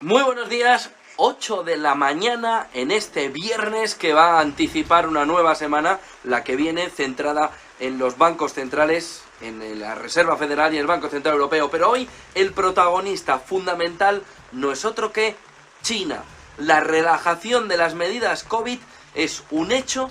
Muy buenos días, 8 de la mañana en este viernes que va a anticipar una nueva semana, la que viene centrada en los bancos centrales, en la Reserva Federal y el Banco Central Europeo. Pero hoy el protagonista fundamental no es otro que China. La relajación de las medidas COVID es un hecho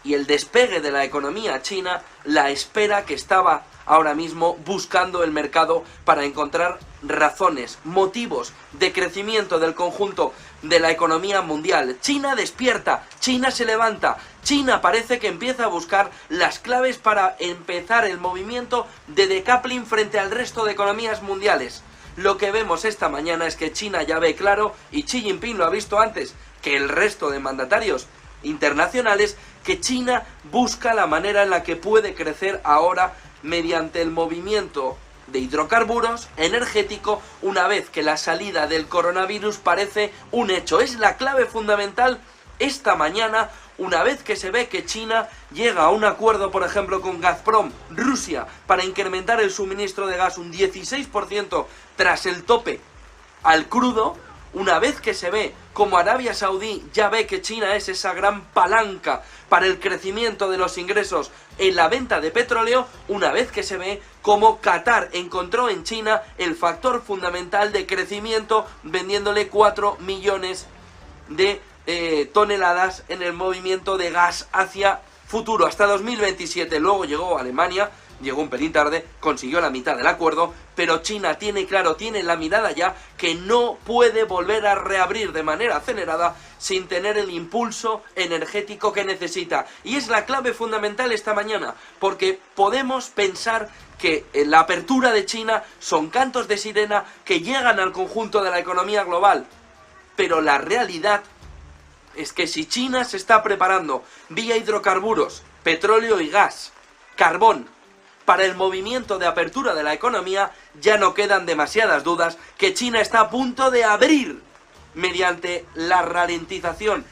y el despegue de la economía china, la espera que estaba ahora mismo buscando el mercado para encontrar razones, motivos de crecimiento del conjunto de la economía mundial. China despierta, China se levanta, China parece que empieza a buscar las claves para empezar el movimiento de decoupling frente al resto de economías mundiales. Lo que vemos esta mañana es que China ya ve claro, y Xi Jinping lo ha visto antes que el resto de mandatarios internacionales, que China busca la manera en la que puede crecer ahora mediante el movimiento de hidrocarburos energético, una vez que la salida del coronavirus parece un hecho. Es la clave fundamental esta mañana, una vez que se ve que China llega a un acuerdo, por ejemplo, con Gazprom, Rusia, para incrementar el suministro de gas un 16% tras el tope al crudo. Una vez que se ve como Arabia Saudí ya ve que China es esa gran palanca para el crecimiento de los ingresos en la venta de petróleo, una vez que se ve como Qatar encontró en China el factor fundamental de crecimiento vendiéndole 4 millones de toneladas en el movimiento de gas hacia futuro, hasta 2027. Luego llegó Alemania, llegó un pelín tarde, consiguió la mitad del acuerdo, pero China tiene claro, tiene la mirada ya, que no puede volver a reabrir de manera acelerada sin tener el impulso energético que necesita. Y es la clave fundamental esta mañana, porque podemos pensar que la apertura de China son cantos de sirena que llegan al conjunto de la economía global, pero la realidad es que si China se está preparando vía hidrocarburos, petróleo y gas, carbón, para el movimiento de apertura de la economía, ya no quedan demasiadas dudas que China está a punto de abrir mediante la ralentización,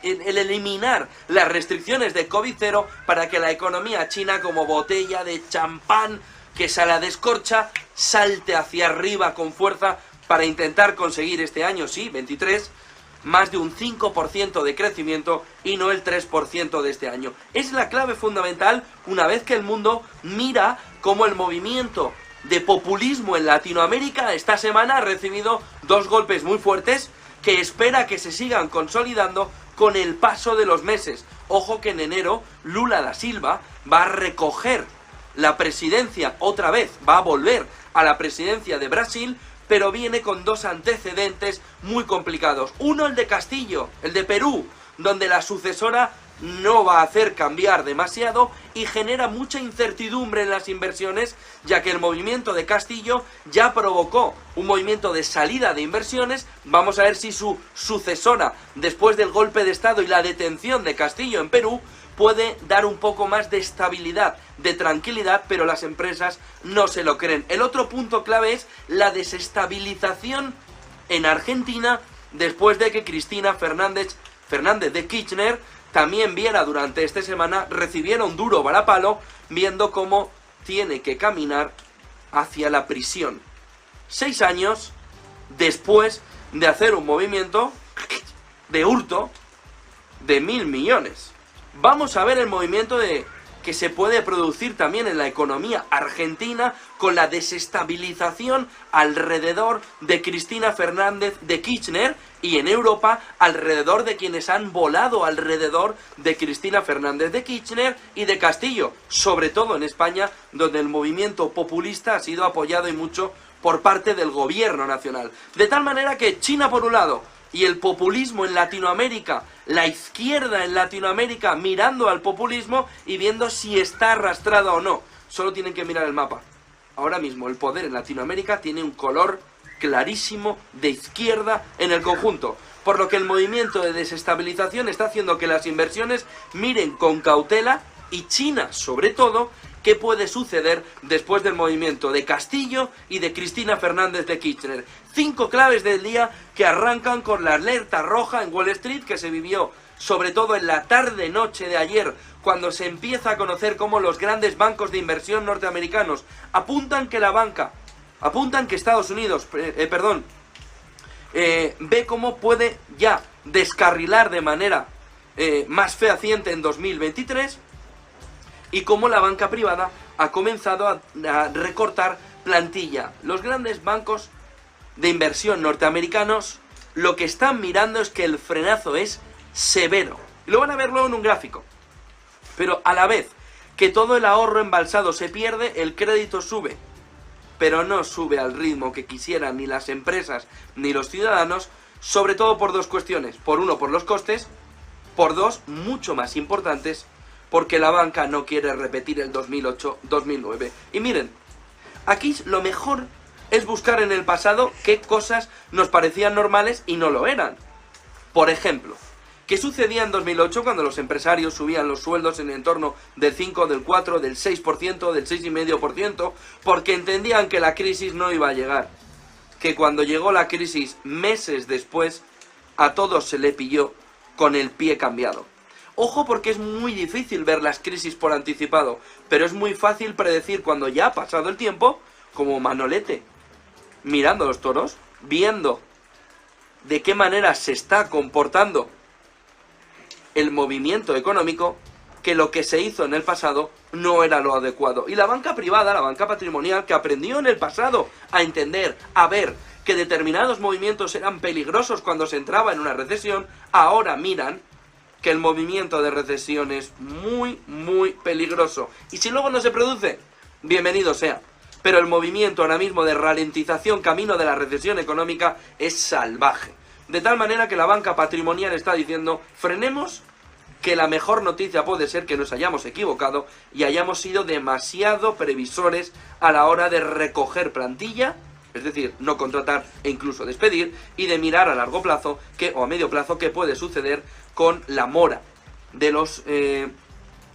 el eliminar las restricciones de COVID-0 para que la economía china, como botella de champán que se la descorcha, salte hacia arriba con fuerza para intentar conseguir este año, sí, 23, más de un 5% de crecimiento y no el 3% de este año. Es la clave fundamental una vez que el mundo mira cómo el movimiento de populismo en Latinoamérica esta semana ha recibido dos golpes muy fuertes que espera que se sigan consolidando con el paso de los meses. Ojo que en enero Lula da Silva va a recoger la presidencia otra vez, va a volver a la presidencia de Brasil, pero viene con dos antecedentes muy complicados. Uno, el de Castillo, el de Perú, donde la sucesora no va a hacer cambiar demasiado y genera mucha incertidumbre en las inversiones, ya que el movimiento de Castillo ya provocó un movimiento de salida de inversiones. Vamos a ver si su sucesora, después del golpe de Estado y la detención de Castillo en Perú, puede dar un poco más de estabilidad, de tranquilidad, pero las empresas no se lo creen. El otro punto clave es la desestabilización en Argentina después de que Cristina Fernández de Kirchner también viera durante esta semana, recibiera un duro varapalo viendo cómo tiene que caminar hacia la prisión. 6 años después de hacer un movimiento de hurto de 1.000 millones. Vamos a ver el movimiento que se puede producir también en la economía argentina con la desestabilización alrededor de Cristina Fernández de Kirchner y en Europa alrededor de quienes han volado alrededor de Cristina Fernández de Kirchner y de Castillo, sobre todo en España, donde el movimiento populista ha sido apoyado y mucho por parte del gobierno nacional. De tal manera que China por un lado y el populismo en Latinoamérica, la izquierda en Latinoamérica mirando al populismo y viendo si está arrastrada o no. Solo tienen que mirar el mapa. Ahora mismo el poder en Latinoamérica tiene un color clarísimo de izquierda en el conjunto, por lo que el movimiento de desestabilización está haciendo que las inversiones miren con cautela, y China sobre todo, qué puede suceder después del movimiento de Castillo y de Cristina Fernández de Kirchner. 5 claves del día que arrancan con la alerta roja en Wall Street que se vivió sobre todo en la tarde-noche de ayer, cuando se empieza a conocer cómo los grandes bancos de inversión norteamericanos apuntan que Estados Unidos, ve cómo puede ya descarrilar de manera más fehaciente en 2023 y cómo la banca privada ha comenzado a recortar plantilla. Los grandes bancos de inversión norteamericanos lo que están mirando es que el frenazo es severo. Y lo van a ver luego en un gráfico. Pero a la vez que todo el ahorro embalsado se pierde, el crédito sube. Pero no sube al ritmo que quisieran ni las empresas ni los ciudadanos, sobre todo por dos cuestiones. Por uno, por los costes. Por dos, mucho más importantes, porque la banca no quiere repetir el 2008-2009. Y miren, aquí lo mejor es buscar en el pasado qué cosas nos parecían normales y no lo eran. Por ejemplo, ¿qué sucedía en 2008 cuando los empresarios subían los sueldos en el entorno del 5, del 4, del 6%, del 6,5%? Porque entendían que la crisis no iba a llegar. Que cuando llegó la crisis, meses después, a todos se le pilló con el pie cambiado. Ojo, porque es muy difícil ver las crisis por anticipado, pero es muy fácil predecir cuando ya ha pasado el tiempo, como Manolete, mirando los toros, viendo de qué manera se está comportando el movimiento económico, que lo que se hizo en el pasado no era lo adecuado. Y la banca privada, la banca patrimonial, que aprendió en el pasado a entender, a ver que determinados movimientos eran peligrosos cuando se entraba en una recesión, ahora miran que el movimiento de recesión es muy, muy peligroso. Y si luego no se produce, bienvenido sea. Pero el movimiento ahora mismo de ralentización camino de la recesión económica es salvaje. De tal manera que la banca patrimonial está diciendo, frenemos, que la mejor noticia puede ser que nos hayamos equivocado y hayamos sido demasiado previsores a la hora de recoger plantilla, es decir, no contratar e incluso despedir, y de mirar a largo plazo o a medio plazo qué puede suceder con la mora de los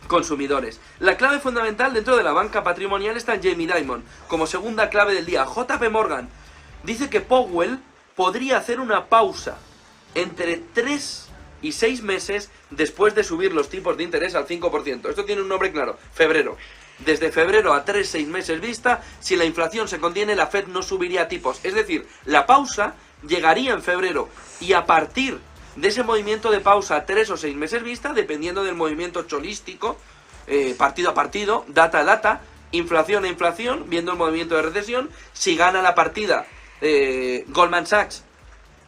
consumidores. La clave fundamental dentro de la banca patrimonial está en Jamie Dimon, como segunda clave del día. JP Morgan dice que Powell podría hacer una pausa entre 3 y 6 meses después de subir los tipos de interés al 5%. Esto tiene un nombre claro, febrero. Desde febrero a 3-6 meses vista, si la inflación se contiene, la Fed no subiría tipos. Es decir, la pausa llegaría en febrero y a partir de ese movimiento de pausa a 3 o 6 meses vista, dependiendo del movimiento cholístico, partido a partido, data a data, inflación a inflación, viendo el movimiento de recesión, si gana la partida Goldman Sachs,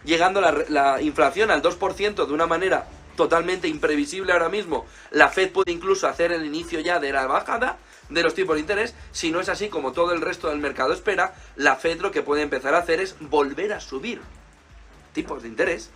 llegando la inflación al 2% de una manera totalmente imprevisible ahora mismo, la Fed puede incluso hacer el inicio ya de la bajada de los tipos de interés. Si no es así, como todo el resto del mercado espera, la Fed lo que puede empezar a hacer es volver a subir tipos de interés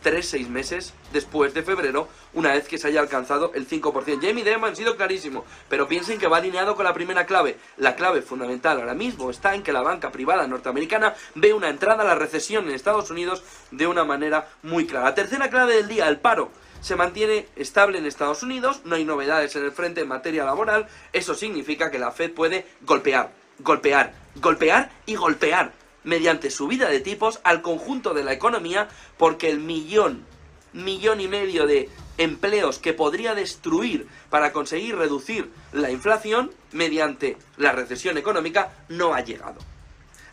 3-6 meses después de febrero, una vez que se haya alcanzado el 5%. Jamie Dimon ha sido clarísimo, pero piensen que va alineado con la primera clave. La clave fundamental ahora mismo está en que la banca privada norteamericana ve una entrada a la recesión en Estados Unidos de una manera muy clara. La tercera clave del día, el paro se mantiene estable en Estados Unidos, no hay novedades en el frente en materia laboral. Eso significa que la Fed puede golpear y golpear mediante subida de tipos al conjunto de la economía, porque el millón y medio de empleos que podría destruir para conseguir reducir la inflación mediante la recesión económica no ha llegado.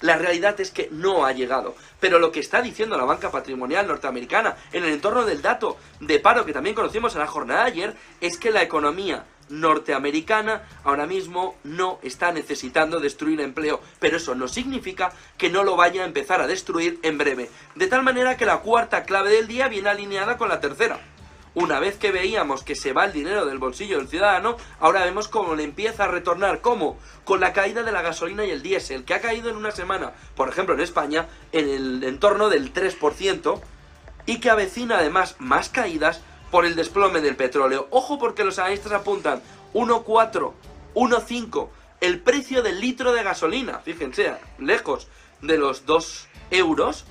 La realidad es que no ha llegado. Pero lo que está diciendo la banca patrimonial norteamericana en el entorno del dato de paro que también conocimos en la jornada de ayer es que la economía norteamericana ahora mismo no está necesitando destruir empleo, pero eso no significa que no lo vaya a empezar a destruir en breve. De tal manera que la cuarta clave del día viene alineada con la tercera. Una vez que veíamos que se va el dinero del bolsillo del ciudadano, ahora vemos cómo le empieza a retornar. ¿Cómo? Con la caída de la gasolina y el diésel, que ha caído en una semana, por ejemplo en España, en el entorno del 3%, y que avecina además más caídas por el desplome del petróleo. Ojo, porque los analistas apuntan 1,4, 1,5 el precio del litro de gasolina. Fíjense, lejos de los 2 euros,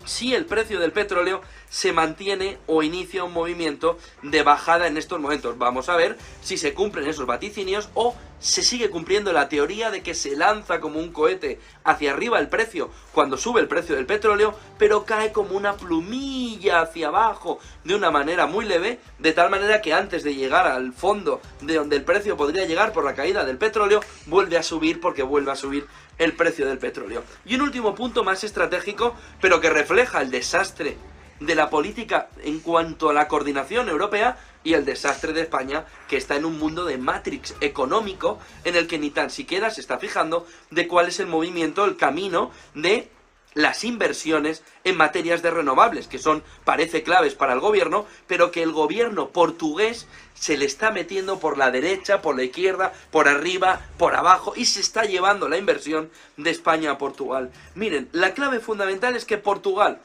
si el precio del petróleo se mantiene o inicia un movimiento de bajada en estos momentos. Vamos a ver si se cumplen esos vaticinios o se sigue cumpliendo la teoría de que se lanza como un cohete hacia arriba el precio cuando sube el precio del petróleo, pero cae como una plumilla hacia abajo de una manera muy leve, de tal manera que antes de llegar al fondo de donde el precio podría llegar por la caída del petróleo, vuelve a subir, porque vuelve a subir el precio del petróleo. Y un último punto más estratégico, pero que refleja el desastre de la política en cuanto a la coordinación europea y el desastre de España, que está en un mundo de matrix económico en el que ni tan siquiera se está fijando de cuál es el movimiento, el camino de las inversiones en materias de renovables, que son, parece, claves para el gobierno, pero que el gobierno portugués se le está metiendo por la derecha, por la izquierda, por arriba, por abajo, y se está llevando la inversión de España a Portugal. Miren, la clave fundamental es que Portugal,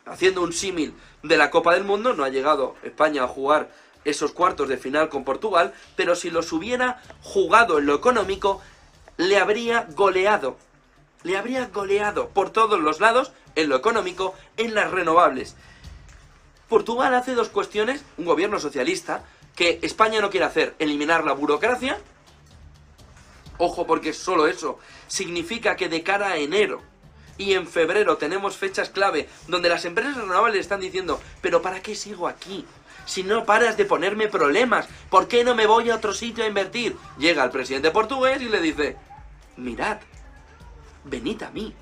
haciendo un símil de la Copa del Mundo, no ha llegado España a jugar esos cuartos de final con Portugal, pero si los hubiera jugado en lo económico, le habría goleado por todos los lados, en lo económico, en las renovables. Portugal hace dos cuestiones, un gobierno socialista, que España no quiere hacer: eliminar la burocracia. Ojo, porque solo eso significa que de cara a enero y en febrero tenemos fechas clave donde las empresas renovables están diciendo: ¿pero para qué sigo aquí? Si no paras de ponerme problemas, ¿por qué no me voy a otro sitio a invertir? Llega el presidente portugués y le dice: mirad, venid a mí.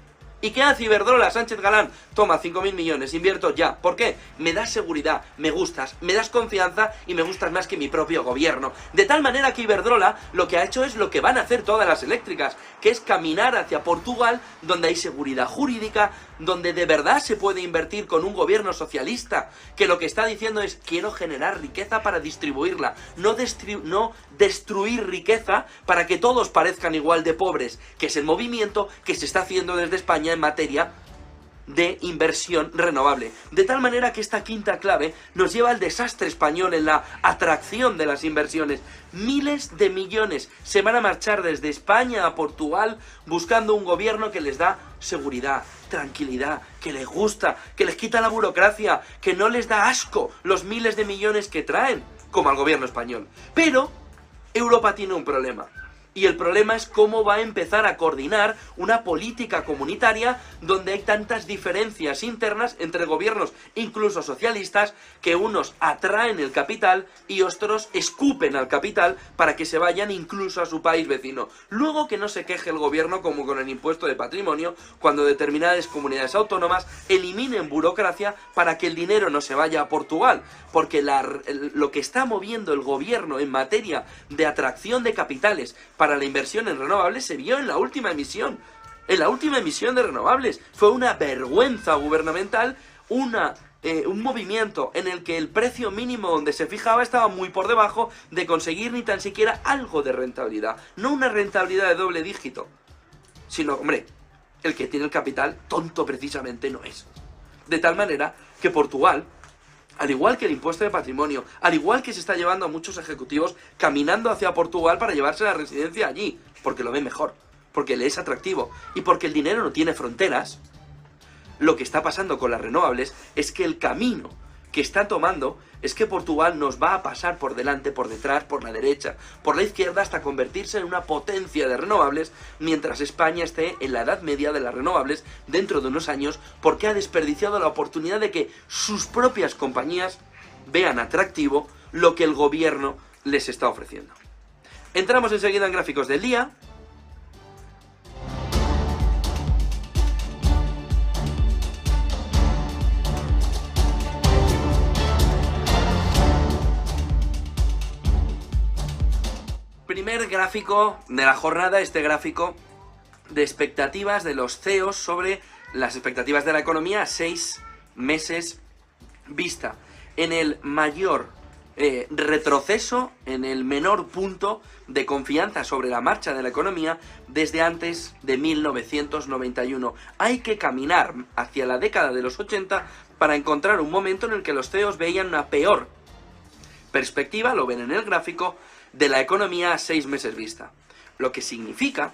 ¿Y qué hace Iberdrola? Sánchez Galán: toma 5.000 millones, invierto ya. ¿Por qué? Me das seguridad, me gustas, me das confianza y me gustas más que mi propio gobierno. De tal manera que Iberdrola lo que ha hecho es lo que van a hacer todas las eléctricas, que es caminar hacia Portugal, donde hay seguridad jurídica, donde de verdad se puede invertir con un gobierno socialista, que lo que está diciendo es: quiero generar riqueza para distribuirla, no destruir riqueza para que todos parezcan igual de pobres, que es el movimiento que se está haciendo desde España en materia de inversión renovable. De tal manera que esta quinta clave nos lleva al desastre español en la atracción de las inversiones. Miles de millones se van a marchar desde España a Portugal buscando un gobierno que les da seguridad, tranquilidad, que les gusta, que les quita la burocracia, que no les da asco los miles de millones que traen, como al gobierno español. Pero Europa tiene un problema. Y el problema es cómo va a empezar a coordinar una política comunitaria donde hay tantas diferencias internas entre gobiernos, incluso socialistas, que unos atraen el capital y otros escupen al capital para que se vayan incluso a su país vecino. Luego que no se queje el gobierno, como con el impuesto de patrimonio, cuando determinadas comunidades autónomas eliminen burocracia para que el dinero no se vaya a Portugal. Porque lo que está moviendo el gobierno en materia de atracción de capitales para la inversión en renovables se vio en la última emisión. En la última emisión de renovables fue una vergüenza gubernamental, un movimiento en el que el precio mínimo donde se fijaba estaba muy por debajo de conseguir ni tan siquiera algo de rentabilidad. No una rentabilidad de doble dígito, sino, hombre, el que tiene el capital tonto precisamente no es. De tal manera que Portugal, al igual que el impuesto de patrimonio, al igual que se está llevando a muchos ejecutivos caminando hacia Portugal para llevarse la residencia allí, porque lo ven mejor, porque le es atractivo y porque el dinero no tiene fronteras, lo que está pasando con las renovables es que el camino que está tomando es que Portugal nos va a pasar por delante, por detrás, por la derecha, por la izquierda, hasta convertirse en una potencia de renovables, mientras España esté en la edad media de las renovables dentro de unos años, porque ha desperdiciado la oportunidad de que sus propias compañías vean atractivo lo que el gobierno les está ofreciendo. Entramos enseguida en gráficos del día. Primer gráfico de la jornada, este gráfico de expectativas de los CEOs sobre las expectativas de la economía a 6 meses vista. En el mayor retroceso, en el menor punto de confianza sobre la marcha de la economía desde antes de 1991. Hay que caminar hacia la década de los 80 para encontrar un momento en el que los CEOs veían una peor perspectiva, lo ven en el gráfico, de la economía a 6 meses vista. Lo que significa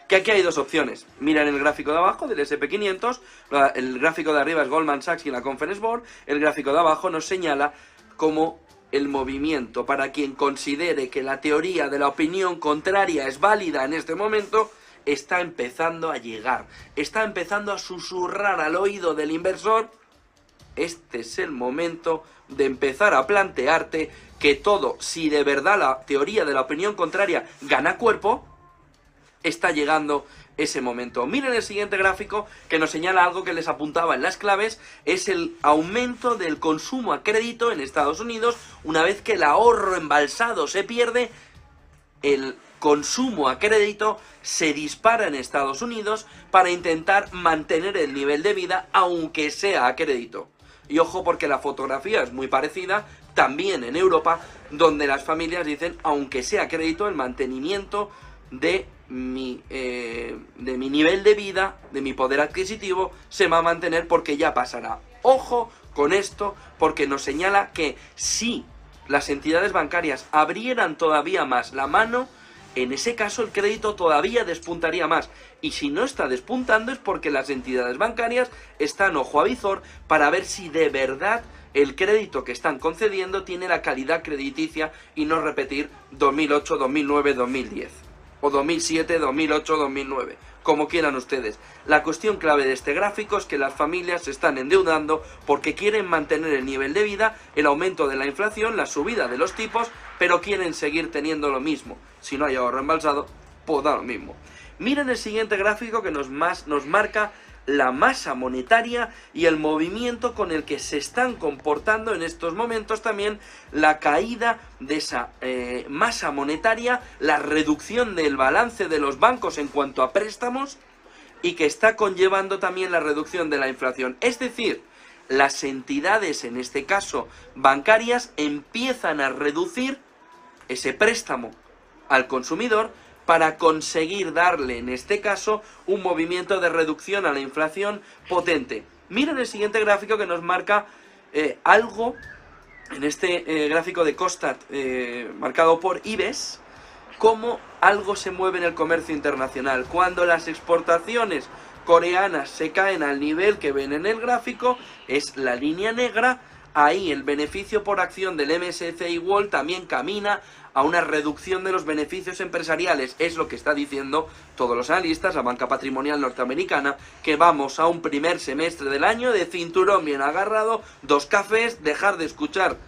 que aquí hay dos opciones. Miren el gráfico de abajo del SP500, el gráfico de arriba es Goldman Sachs y la Conference Board, el gráfico de abajo nos señala como el movimiento, para quien considere que la teoría de la opinión contraria es válida en este momento, está empezando a llegar, está empezando a susurrar al oído del inversor: este es el momento de empezar a plantearte que todo, si de verdad la teoría de la opinión contraria gana cuerpo, está llegando ese momento. Miren el siguiente gráfico que nos señala algo que les apuntaba en las claves, es el aumento del consumo a crédito en Estados Unidos. Una vez que el ahorro embalsado se pierde, el consumo a crédito se dispara en Estados Unidos para intentar mantener el nivel de vida aunque sea a crédito. Y ojo, porque la fotografía es muy parecida también en Europa, donde las familias dicen, aunque sea a crédito, el mantenimiento de mi nivel de vida, de mi poder adquisitivo, se va a mantener porque ya pasará. Ojo con esto, porque nos señala que si las entidades bancarias abrieran todavía más la mano, en ese caso el crédito todavía despuntaría más. Y si no está despuntando es porque las entidades bancarias están ojo a visor para ver si de verdad el crédito que están concediendo tiene la calidad crediticia y no repetir 2008, 2009, 2010. O 2007, 2008, 2009. Como quieran ustedes. La cuestión clave de este gráfico es que las familias se están endeudando porque quieren mantener el nivel de vida, el aumento de la inflación, la subida de los tipos, pero quieren seguir teniendo lo mismo. Si no hay ahorro embalsado, pues da lo mismo. Miren el siguiente gráfico que nos marca la masa monetaria y el movimiento con el que se están comportando en estos momentos también la caída de esa masa monetaria, la reducción del balance de los bancos en cuanto a préstamos y que está conllevando también la reducción de la inflación. Es decir, las entidades, en este caso bancarias, empiezan a reducir ese préstamo al consumidor para conseguir darle, en este caso, un movimiento de reducción a la inflación potente. Miren el siguiente gráfico que nos marca algo, en este gráfico de Kostat, marcado por IBEX, cómo algo se mueve en el comercio internacional. Cuando las exportaciones coreanas se caen al nivel que ven en el gráfico, es la línea negra. Ahí el beneficio por acción del MSCI World también camina a una reducción de los beneficios empresariales. Es lo que está diciendo todos los analistas, la banca patrimonial norteamericana, que vamos a un primer semestre del año de cinturón bien agarrado, 2 cafés, dejar de escuchar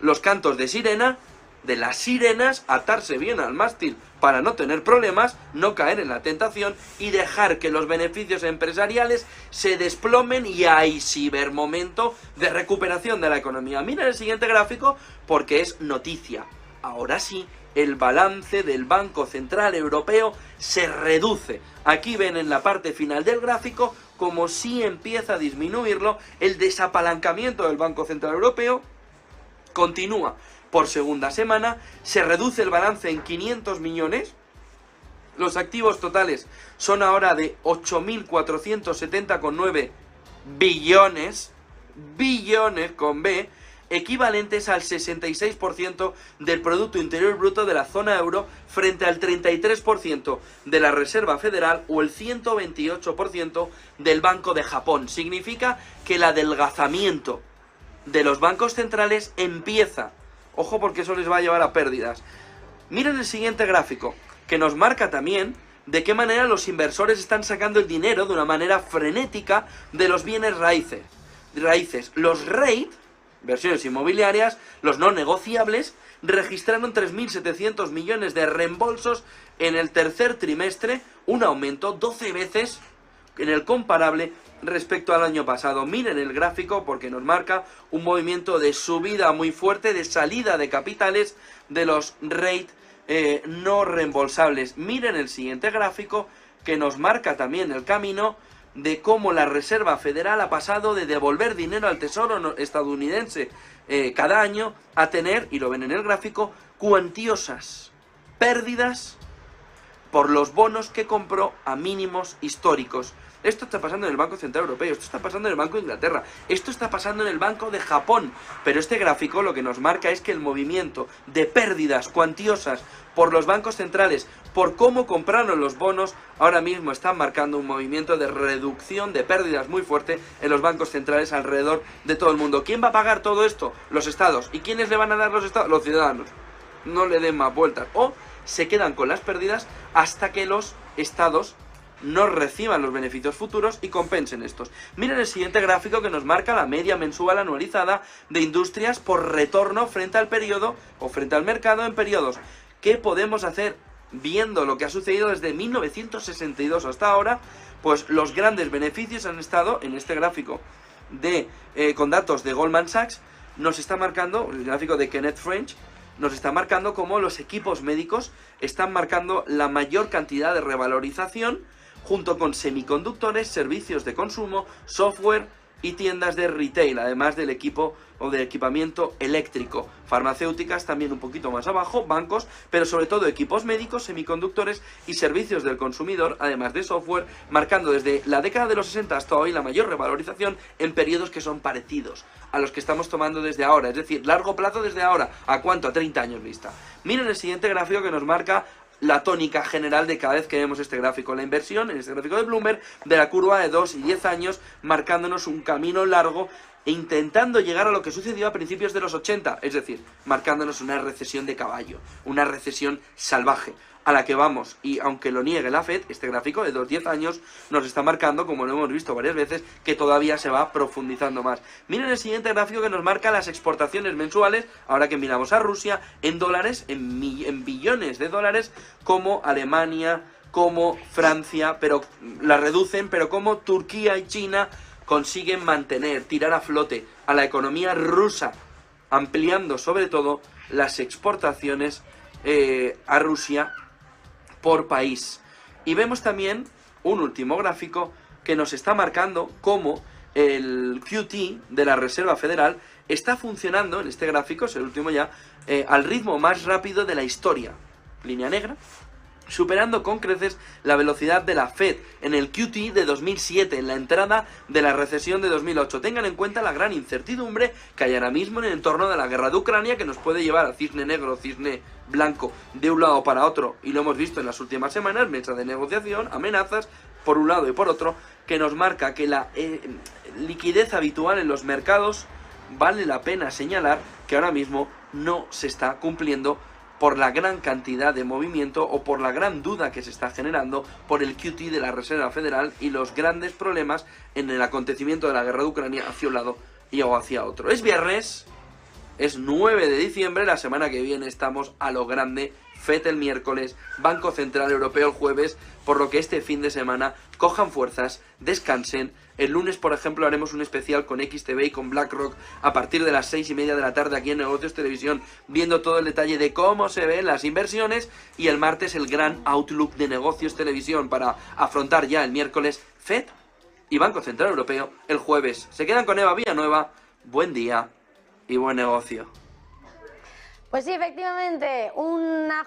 los cantos de sirena, de las sirenas, atarse bien al mástil para no tener problemas, no caer en la tentación y dejar que los beneficios empresariales se desplomen y ahí sí ver momento de recuperación de la economía. Mira el siguiente gráfico porque es noticia. Ahora sí, el balance del Banco Central Europeo se reduce. Aquí ven en la parte final del gráfico como si empieza a disminuirlo. El desapalancamiento del Banco Central Europeo continúa por segunda semana, se reduce el balance en 500 millones, los activos totales son ahora de 8.470,9 billones, billones con B, equivalentes al 66% del Producto Interior Bruto de la zona euro frente al 33% de la Reserva Federal o el 128% del Banco de Japón. Significa que el adelgazamiento de los bancos centrales empieza. Ojo porque eso les va a llevar a pérdidas. Miren el siguiente gráfico, que nos marca también de qué manera los inversores están sacando el dinero de una manera frenética de los bienes raíces. Los REIT, inversiones inmobiliarias, los no negociables, registraron 3.700 millones de reembolsos en el tercer trimestre, un aumento 12 veces en el comparable respecto al año pasado. Miren el gráfico porque nos marca un movimiento de subida muy fuerte, de salida de capitales de los REIT no reembolsables. Miren el siguiente gráfico que nos marca también el camino de cómo la Reserva Federal ha pasado de devolver dinero al Tesoro estadounidense cada año a tener, y lo ven en el gráfico, cuantiosas pérdidas por los bonos que compró a mínimos históricos. Esto está pasando en el Banco Central Europeo, esto está pasando en el Banco de Inglaterra, esto está pasando en el Banco de Japón. Pero este gráfico lo que nos marca es que el movimiento de pérdidas cuantiosas por los bancos centrales, por cómo compraron los bonos, ahora mismo están marcando un movimiento de reducción de pérdidas muy fuerte en los bancos centrales alrededor de todo el mundo. ¿Quién va a pagar todo esto? Los estados. ¿Y quiénes le van a dar los estados? Los ciudadanos. No le den más vueltas. O se quedan con las pérdidas hasta que los estados no reciban los beneficios futuros y compensen estos. Miren el siguiente gráfico que nos marca la media mensual anualizada de industrias por retorno frente al periodo o frente al mercado en periodos. ¿Qué podemos hacer viendo lo que ha sucedido desde 1962 hasta ahora, pues los grandes beneficios han estado en este gráfico con datos de Goldman Sachs. Nos está marcando, el gráfico de Kenneth French, nos está marcando cómo los equipos médicos están marcando la mayor cantidad de revalorización, junto con semiconductores, servicios de consumo, software y tiendas de retail, además del equipo o del equipamiento eléctrico. Farmacéuticas también un poquito más abajo, bancos, pero sobre todo equipos médicos, semiconductores y servicios del consumidor, además de software, marcando desde la década de los 60 hasta hoy la mayor revalorización en periodos que son parecidos a los que estamos tomando desde ahora, es decir, largo plazo desde ahora. ¿A cuánto? A 30 años vista. Miren el siguiente gráfico que nos marca la tónica general de cada vez que vemos este gráfico. La inversión, en este gráfico de Bloomberg, de la curva de 2 y 10 años, marcándonos un camino largo e intentando llegar a lo que sucedió a principios de los 80, es decir, marcándonos una recesión de caballo, una recesión salvaje, a la que vamos. Y aunque lo niegue la Fed, este gráfico de 2-10 años nos está marcando, como lo hemos visto varias veces, que todavía se va profundizando más. Miren el siguiente gráfico que nos marca las exportaciones mensuales, ahora que miramos a Rusia, en dólares, en billones de dólares, como Alemania, como Francia, pero la reducen, pero como Turquía y China consiguen mantener, tirar a flote a la economía rusa, ampliando sobre todo las exportaciones a Rusia por país. Y vemos también un último gráfico que nos está marcando cómo el QT de la Reserva Federal está funcionando, en este gráfico, es el último ya, al ritmo más rápido de la historia. Línea negra, superando con creces la velocidad de la Fed en el QT de 2007, en la entrada de la recesión de 2008. Tengan en cuenta la gran incertidumbre que hay ahora mismo en el entorno de la guerra de Ucrania, que nos puede llevar a cisne negro, cisne blanco, de un lado para otro, y lo hemos visto en las últimas semanas, mesa de negociación, amenazas, por un lado y por otro, que nos marca que la liquidez habitual en los mercados, vale la pena señalar que ahora mismo no se está cumpliendo por la gran cantidad de movimiento o por la gran duda que se está generando por el QT de la Reserva Federal y los grandes problemas en el acontecimiento de la guerra de Ucrania hacia un lado y hacia otro. Es viernes, es 9 de diciembre, la semana que viene estamos a lo grande. FED el miércoles, Banco Central Europeo el jueves, por lo que este fin de semana cojan fuerzas, descansen. El lunes, por ejemplo, haremos un especial con XTB y con BlackRock a partir de las 6:30 de la tarde aquí en Negocios Televisión, viendo todo el detalle de cómo se ven las inversiones. Y el martes el gran Outlook de Negocios Televisión para afrontar ya el miércoles FED y Banco Central Europeo el jueves. Se quedan con Eva Villanueva. Buen día y buen negocio. Pues sí, efectivamente, una